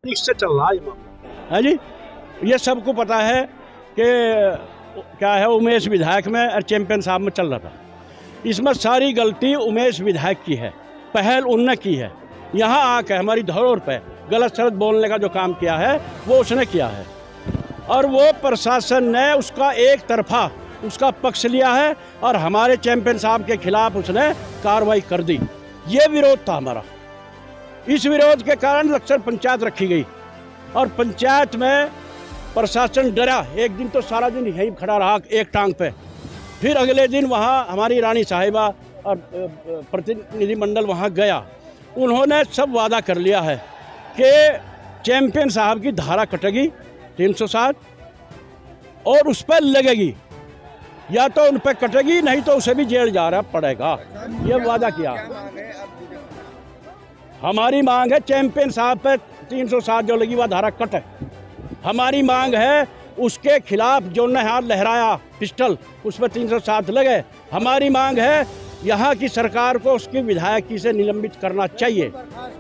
इससे चल रहा है ये मामला है जी। ये सबको पता है कि क्या है, उमेश विधायक में और चैंपियन साहब में चल रहा था। इसमें सारी गलती उमेश विधायक की है, पहल उनने की है। यहाँ आकर हमारी धरोहर पे गलत सलत बोलने का जो काम किया है वो उसने किया है, और वो प्रशासन ने उसका एक तरफा उसका पक्ष लिया है और हमारे चैंपियन साहब के खिलाफ उसने कार्रवाई कर दी। ये विरोध था हमारा। इस विरोध के कारण लक्सर पंचायत रखी गई और पंचायत में प्रशासन डरा। एक दिन तो सारा दिन यहीं खड़ा रहा एक टांग पे, फिर अगले दिन वहाँ हमारी रानी साहिबा और प्रतिनिधिमंडल वहाँ गया। उन्होंने सब वादा कर लिया है कि चैंपियन साहब की धारा कटेगी 307 और उस पर लगेगी, या तो उन पर कटेगी नहीं तो उसे भी जेल जा रहा पड़ेगा। ये वादा किया। हमारी मांग है चैंपियन साहब पे 307 जो लगी वह धारा कटे। हमारी मांग है उसके खिलाफ जो ने हाथ लहराया पिस्टल उस पर 307 लगे। हमारी मांग है यहाँ की सरकार को उसकी विधायकी से निलंबित करना चाहिए।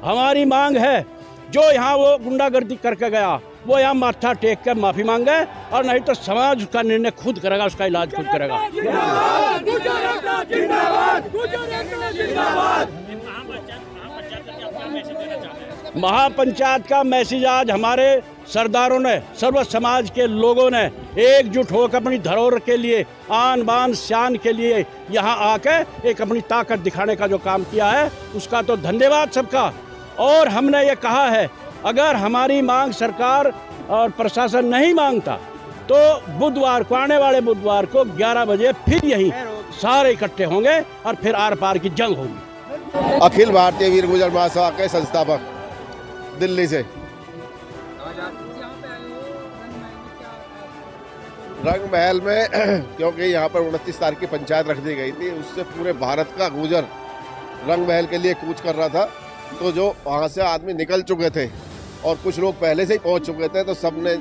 हमारी मांग है जो यहाँ वो गुंडागर्दी करके गया वो यहाँ माथा टेक कर माफ़ी मांगे, और नहीं तो समाज उसका निर्णय खुद करेगा, उसका इलाज खुद करेगा। महापंचायत का मैसेज आज हमारे सरदारों ने, सर्व समाज के लोगों ने एकजुट होकर अपनी धरोहर के लिए, आन बान शान के लिए यहाँ आके एक अपनी ताकत दिखाने का जो काम किया है उसका तो धन्यवाद सबका। और हमने ये कहा है अगर हमारी मांग सरकार और प्रशासन नहीं मांगता तो बुधवार को, आने वाले बुधवार को 11 बजे फिर यही सारे इकट्ठे होंगे और फिर आर पार की जंग होगी। अखिल भारतीय वीर गुर्जर महासभा के संस्थापक दिल्ली से। रंग महल में क्योंकि यहाँ पर 29 तारीख की पंचायत रख दी गई थी, उससे पूरे भारत का गुर्जर रंग महल के लिए कूच कर रहा था। तो जो वहाँ से आदमी निकल चुके थे और कुछ लोग पहले से ही पहुँच चुके थे, तो सब ने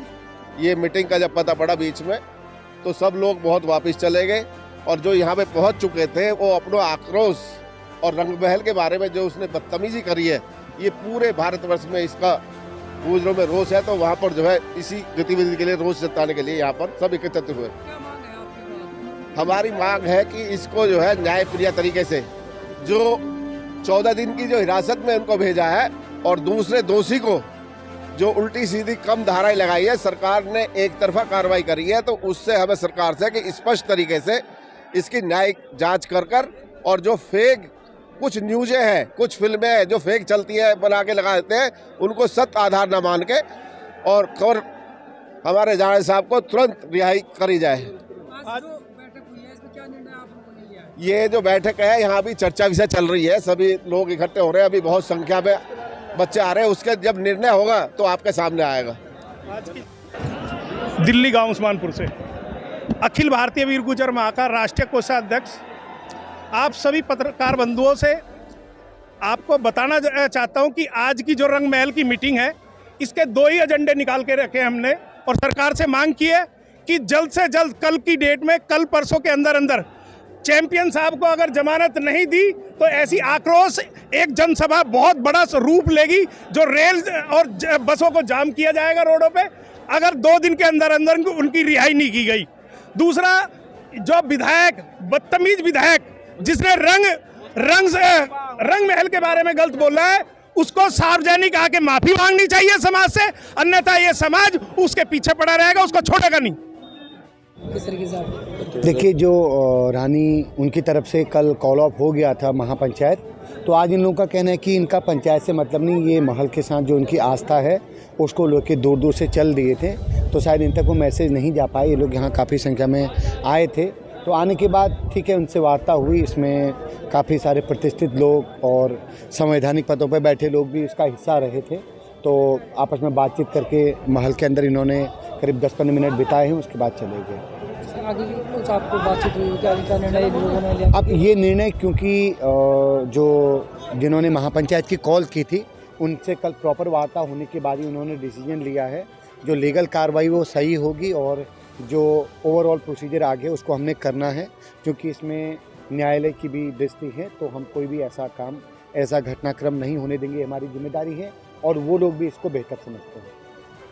ये मीटिंग का जब पता पड़ा बीच में तो सब लोग बहुत वापस चले गए। और जो यहाँ पे पहुँच चुके थे वो अपना आक्रोश और रंग महल के बारे में जो उसने बदतमीजी करी है, ये पूरे भारतवर्ष में इसका गुर्जरों में रोष है। तो वहाँ पर जो है इसी गतिविधि के लिए रोष जताने के लिए यहाँ पर सब एकत्रित हुए। हमारी मांग है कि इसको जो है न्यायप्रिय तरीके से, जो 14 दिन की जो हिरासत में उनको भेजा है और दूसरे दोषी को जो उल्टी सीधी कम धाराएं लगाई है, सरकार ने एक तरफा कार्रवाई करी है। तो उससे हमें सरकार से कि स्पष्ट तरीके से इसकी न्यायिक जांच कर और जो फेक कुछ न्यूज़ें हैं, कुछ फिल्में हैं जो फेक चलती है बना के लगा देते हैं, उनको सत्य आधार न मान के और हमारे जाने साहब को तुरंत रिहाई करी जाए। ये जो बैठक है यहाँ भी चर्चा विषय चल रही है, सभी लोग इकट्ठे हो रहे हैं, अभी बहुत संख्या में बच्चे आ रहे हैं। उसके जब निर्णय होगा तो आपके सामने आएगा। दिल्ली गांव उस्मानपुर से अखिल भारतीय वीर गुर्जर महासभा राष्ट्रीय कोषाध्यक्ष, आप सभी पत्रकार बंधुओं से आपको बताना चाहता हूं कि आज की जो रंग महल की मीटिंग है, इसके 2 ही एजेंडे निकाल के रखे हमने और सरकार से मांग की है कि जल्द से जल्द कल की डेट में, कल परसों के अंदर अंदर चैंपियन साहब को अगर जमानत नहीं दी तो ऐसी आक्रोश एक जनसभा बहुत बड़ा रूप लेगी, जो रेल और बसों को जाम किया जाएगा रोडों पे अगर 2 दिन के अंदर अंदर उनकी रिहाई नहीं की गई। दूसरा, जो विधायक, बदतमीज विधायक जिसने रंग महल के बारे में गलत बोला है, उसको सार्वजनिक आके माफी मांगनी चाहिए समाज से, अन्यथा ये समाज उसके पीछे पड़ा रहेगा, उसको छोड़ेगा नहीं। देखिए, जो रानी उनकी तरफ से कल कॉल ऑफ हो गया था महापंचायत, तो आज इन लोगों का कहना है कि इनका पंचायत से मतलब नहीं, ये महल के साथ जो उनकी आस्था है उसको लोग के दूर दूर से चल दिए थे, तो शायद इन तक वो मैसेज नहीं जा पाए। ये लोग यहाँ काफ़ी संख्या में आए थे, तो आने के बाद ठीक है उनसे वार्ता हुई। इसमें काफ़ी सारे प्रतिष्ठित लोग और संवैधानिक पदों पर बैठे लोग भी इसका हिस्सा रहे थे, तो आपस में बातचीत करके महल के अंदर इन्होंने करीब 10-15 मिनट बिताए हैं, उसके बाद चले गए। आगे कुछ आपको बातचीत हुई, क्या निर्णय लोगों ने लिया? अब ये निर्णय क्योंकि जो जिन्होंने महापंचायत की कॉल की थी उनसे कल प्रॉपर वार्ता होने के बाद ही उन्होंने डिसीजन लिया है। जो लीगल कार्रवाई वो सही होगी और जो ओवरऑल प्रोसीजर आगे उसको हमने करना है, क्योंकि इसमें न्यायालय की भी दृष्टि है, तो हम कोई भी ऐसा काम, ऐसा घटनाक्रम नहीं होने देंगे, हमारी जिम्मेदारी है। और वो लोग भी इसको बेहतर समझते हैं।